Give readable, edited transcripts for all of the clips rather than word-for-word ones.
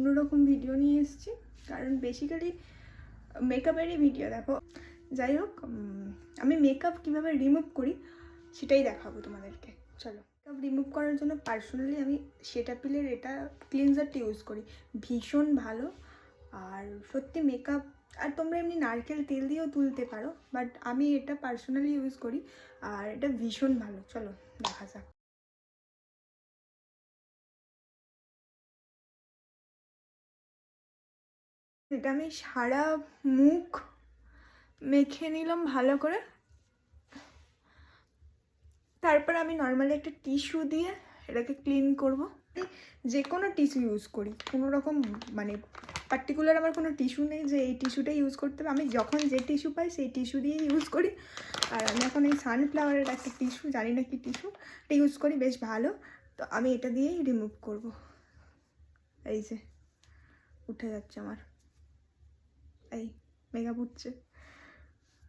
অন্যরকম ভিডিও নিয়ে এসেছি, কারণ বেসিক্যালি মেকআপেরই ভিডিও। দেখো, যাই হোক, আমি মেকআপ কীভাবে রিমুভ করি সেটাই দেখাবো তোমাদেরকে। চলো, মেকআপ রিমুভ করার জন্য পার্সোনালি আমি সেটাপিলের এটা ক্লিনজারটা ইউজ করি, ভীষণ ভালো। আর সত্যি মেকআপ, আর তোমরা এমনি নারকেল তেল দিয়েও তুলতে পারো, বাট আমি এটা পার্সোনালি ইউজ করি আর এটা ভীষণ ভালো। চলো দেখা যাক। এটা আমি সারা মুখ মেখে নিলাম ভালো করে। তারপর আমি নর্মালি একটা টিস্যু দিয়ে এটাকে ক্লিন করব। যে কোনো টিস্যু ইউজ করি, কোনো রকম মানে পার্টিকুলার আমার কোনো টিস্যু নেই যে এই টিস্যুটাই ইউজ করতে হবে। আমি যখন যে টিস্যু পাই সেই টিস্যু দিয়েই ইউজ করি। আর আমি এখন এই সানফ্লাওয়ারের একটা টিস্যু, জানি না কি টিস্যু, এটা ইউজ করি, বেশ ভালো। তো আমি এটা দিয়েই রিমুভ করব। এই যে উঠে যাচ্ছে আমার, এই মেকআপ উঠছে,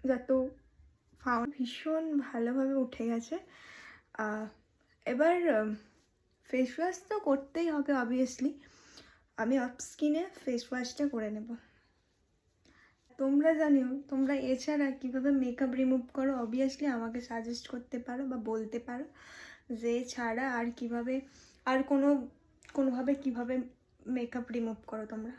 যত ভীষণ ভালোভাবে উঠে গেছে। এবার ফেস ওয়াশ তো করতেই হবে অবভিয়াসলি। আমি অফ স্কিনে ফেস ওয়াশটা করে নেব। তোমরা জানিও তোমরা এছাড়া কীভাবে মেকআপ রিমুভ করো, অবভিয়াসলি আমাকে সাজেস্ট করতে পারো বা বলতে পারো যে ছাড়া আর কীভাবে, আর কোনোভাবে কীভাবে মেকআপ রিমুভ করো তোমরা।